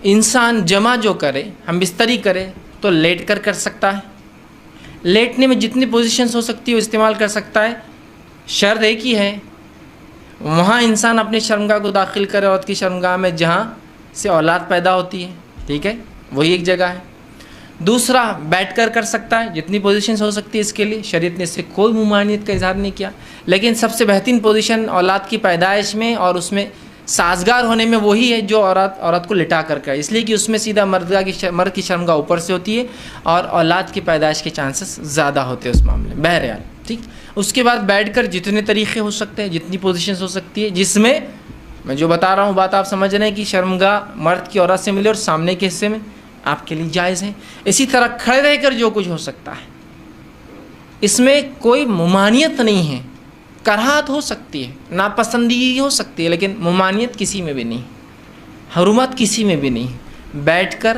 انسان جمع جو کرے، ہم بستری کرے تو لیٹ کر سکتا ہے، لیٹنے میں جتنی پوزیشنز ہو سکتی ہے وہ استعمال کر سکتا ہے، شرط ایک ہی ہے وہاں انسان اپنی شرمگاہ کو داخل کرے عورت کی شرمگاہ میں جہاں سے اولاد پیدا ہوتی ہے، ٹھیک ہے، وہی ایک جگہ ہے۔ دوسرا بیٹھ کر سکتا ہے، جتنی پوزیشنز ہو سکتی ہے اس کے لیے، شریعت نے اس سے کوئی ممانعت کا اظہار نہیں کیا، لیکن سب سے بہترین پوزیشن اولاد کی پیدائش میں اور اس میں سازگار ہونے میں وہی ہے جو عورت کو لٹا کر کرے، اس لیے کہ اس میں سیدھا مرد کی شرمگاہ اوپر سے ہوتی ہے اور اولاد کی پیدائش کے چانسز زیادہ ہوتے ہیں اس معاملے میں، بہرحال ٹھیک۔ اس کے بعد بیٹھ کر جتنے طریقے ہو سکتے ہیں، جتنی پوزیشنز ہو سکتی ہے، جس میں میں جو بتا رہا ہوں بات آپ سمجھ رہے ہیں کہ شرمگاہ مرد کی عورت سے ملے اور سامنے کے حصے میں آپ کے لیے جائز ہے۔ اسی طرح کھڑے رہ کر جو کچھ ہو سکتا ہے، اس میں کوئی ممانعت نہیں ہے، کراہت ہو سکتی ہے، ناپسندگی ہو سکتی ہے، لیکن ممانعت کسی میں بھی نہیں، حرمت کسی میں بھی نہیں، بیٹھ کر،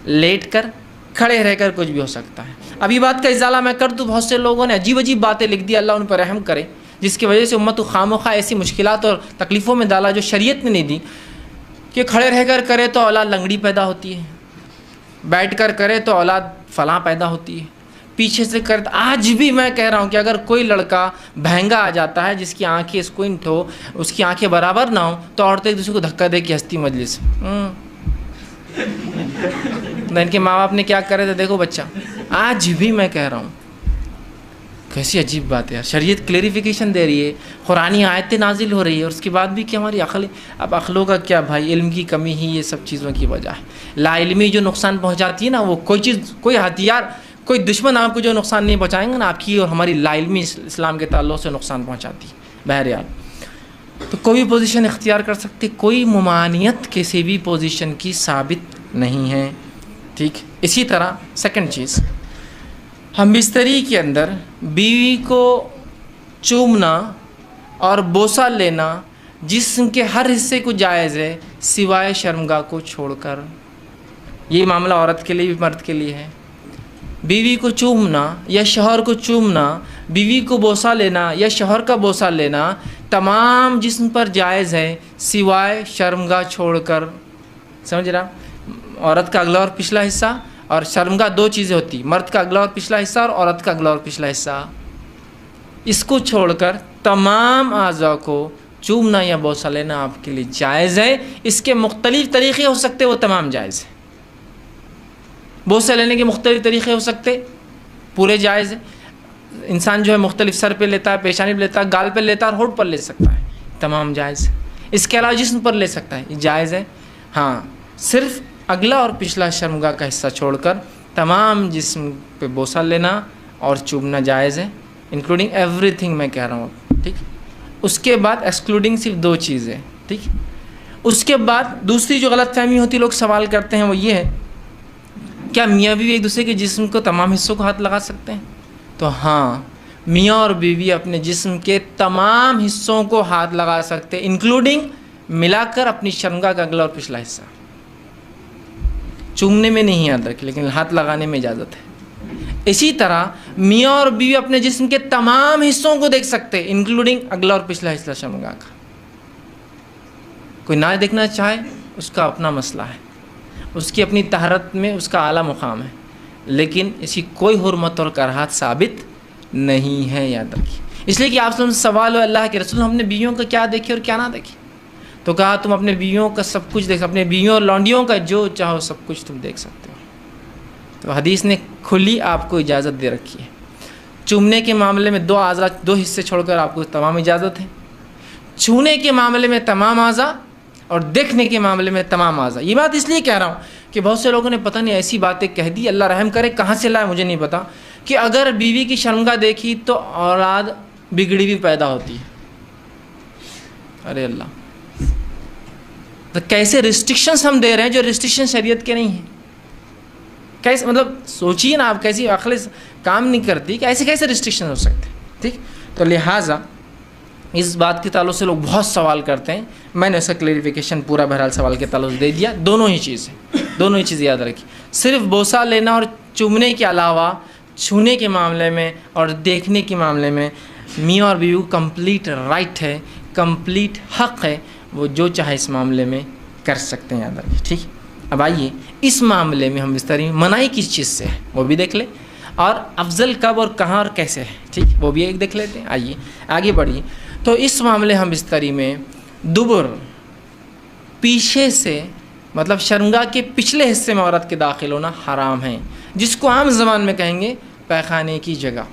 لیٹ کر، کھڑے رہ کر کچھ بھی ہو سکتا ہے۔ اب یہ بات کا ازالہ میں کر دوں، بہت سے لوگوں نے عجیب عجیب باتیں لکھ دی، اللہ ان پر رحم کرے، جس کی وجہ سے امت کو خواہ ایسی مشکلات اور تکلیفوں میں ڈالا جو شریعت نے نہیں دی، کہ کھڑے رہ کر کرے تو اولاد لنگڑی پیدا ہوتی ہے، بیٹھ کر کرے تو اولاد فلاں پیدا ہوتی ہے، پیچھے سے کرے تو آج بھی میں کہہ رہا ہوں کہ اگر کوئی لڑکا بہنگا آ جاتا ہے جس کی آنکھیں اسکوئنٹ ہو، اس کی آنکھیں برابر نہ ہو، تو عورتیں ایک دوسرے کو دھکا دے کے ہنستی مجلس ان کے ماں باپ نے کیا کرے تھے دیکھو بچہ، آج بھی میں کہہ رہا ہوں کیسی عجیب بات ہے یار، شریعت کلیریفیکیشن دے رہی ہے، قرآنی آیتیں نازل ہو رہی ہے، اور اس کے بعد بھی کہ ہماری اب عقلوں کا کیا بھائی، علم کی کمی ہی یہ سب چیزوں کی وجہ ہے۔ لا علمی جو نقصان پہنچاتی ہے نا، وہ کوئی چیز، کوئی ہتھیار، کوئی دشمن آپ کو جو نقصان نہیں پہنچائیں گے نا، آپ کی اور ہماری لا علمی اسلام کے تعلق سے نقصان پہنچاتی ہے۔ بہرحال تو کوئی بھی پوزیشن اختیار کر سکتے، کوئی ممانعت کسی بھی پوزیشن کی ثابت نہیں ہے، ٹھیک۔ اسی طرح سیکنڈ چیز، ہم بستری کے اندر بیوی کو چومنا اور بوسہ لینا جسم کے ہر حصے کو جائز ہے سوائے شرمگاہ کو چھوڑ کر۔ یہ معاملہ عورت کے لیے بھی مرد کے لیے ہے۔ بیوی کو چومنا یا شوہر کو چومنا، بیوی کو بوسہ لینا یا شوہر کا بوسہ لینا تمام جسم پر جائز ہے سوائے شرمگاہ چھوڑ کر۔ سمجھ رہا؟ عورت کا اگلا اور پچھلا حصہ اور شرمگاہ دو چیزیں ہوتی، مرد کا اگلا اور پچھلا حصہ اور عورت کا اگلا اور پچھلا حصہ، اس کو چھوڑ کر تمام اعضاء کو چومنا یا بوسہ لینا آپ کے لیے جائز ہے۔ اس کے مختلف طریقے ہو سکتے، وہ تمام جائز ہے۔ بوسہ لینے کے مختلف طریقے ہو سکتے، پورے جائز ہے۔ انسان جو ہے مختلف سر پہ لیتا ہے، پیشانی پہ لیتا ہے، گال پہ لیتا ہے اور ہونٹ پر لے سکتا ہے، تمام جائز ہے۔ اس کے علاوہ جسم پر لے سکتا ہے، یہ جائز ہے۔ ہاں، صرف اگلا اور پچھلا شرمگاہ کا حصہ چھوڑ کر تمام جسم پہ بوسہ لینا اور چومنا جائز ہے، انکلوڈنگ ایوری تھنگ میں کہہ رہا ہوں، ٹھیک۔ اس کے بعد ایکسکلوڈنگ صرف دو چیزیں، ٹھیک۔ اس کے بعد دوسری جو غلط فہمی ہوتی، لوگ سوال کرتے ہیں، وہ یہ ہے کیا میاں بیوی ایک دوسرے کے جسم کو تمام حصوں کو ہاتھ لگا سکتے ہیں؟ تو ہاں، میاں اور بیوی اپنے جسم کے تمام حصوں کو ہاتھ لگا سکتے ہیں، انکلوڈنگ ملا کر اپنی شرمگاہ کا اگلا اور پچھلا حصہ۔ چومنے میں نہیں یاد رکھیں، لیکن ہاتھ لگانے میں اجازت ہے۔ اسی طرح میاں اور بیوی اپنے جسم کے تمام حصوں کو دیکھ سکتے ہیں، انکلوڈنگ اگلا اور پچھلا حصہ شرمگاہ کا۔ کوئی نہ دیکھنا چاہے اس کا اپنا مسئلہ ہے، اس کی اپنی طہارت میں اس کا اعلیٰ مقام ہے، لیکن اسی کوئی حرمت اور کراہت ثابت نہیں ہے، یاد رکھیے۔ اس لیے کہ آپ سے سوال ہو اللہ کے رسول ہم نے بیویوں کا کیا دیکھے اور کیا نہ دیکھے، تو کہا تم اپنے بیویوں کا سب کچھ دیکھ، اپنے بیویوں اور لونڈیوں کا جو چاہو سب کچھ تم دیکھ سکتے ہو۔ تو حدیث نے کھلی آپ کو اجازت دے رکھی ہے۔ چومنے کے معاملے میں دو حصے چھوڑ کر آپ کو تمام اجازت ہے، چھونے کے معاملے میں تمام اعضاء اور دیکھنے کے معاملے میں تمام اعضاء۔ یہ بات اس لیے کہہ رہا ہوں کہ بہت سے لوگوں نے پتہ نہیں ایسی باتیں کہہ دی، اللہ رحم کرے، کہاں سے لائے مجھے نہیں پتا، کہ اگر بیوی کی شرمگاہ دیکھی تو اولاد بگڑی بھی پیدا ہوتی ہے۔ ارے اللہ، تو کیسے ریسٹرکشنز ہم دے رہے ہیں جو ریسٹرکشن شریعت کے نہیں ہیں؟ کیسے، مطلب سوچیے نا آپ، کیسی عقل کام نہیں کرتی کہ ایسے کیسے ریسٹرکشن ہو سکتے، ٹھیک۔ تو لہٰذا اس بات کے تعلق سے لوگ بہت سوال کرتے ہیں، میں نے اس کا کلیریفیکیشن پورا بہرحال سوال کے تعلق سے دے دیا۔ دونوں ہی چیزیں یاد رکھی، صرف بوسہ لینا اور چومنے کے علاوہ چھونے کے معاملے میں اور دیکھنے کے معاملے میں میاں اور بیوی کو کمپلیٹ رائٹ ہے، کمپلیٹ حق ہے، وہ جو چاہے اس معاملے میں کر سکتے ہیں، یاد رکھیے، ٹھیک۔ اب آئیے اس معاملے میں ہم بستری میں منائی کس چیز سے ہے وہ بھی دیکھ لیں، اور افضل کب اور کہاں اور کیسے ہے، ٹھیک وہ بھی ایک دیکھ لیتے ہیں۔ آئیے آگے بڑھیے۔ تو اس معاملے ہم بستری میں دبر پیچھے سے مطلب شرمگاہ کے پچھلے حصے میں عورت کے داخل ہونا حرام ہے، جس کو عام زبان میں کہیں گے پیخانے کی جگہ۔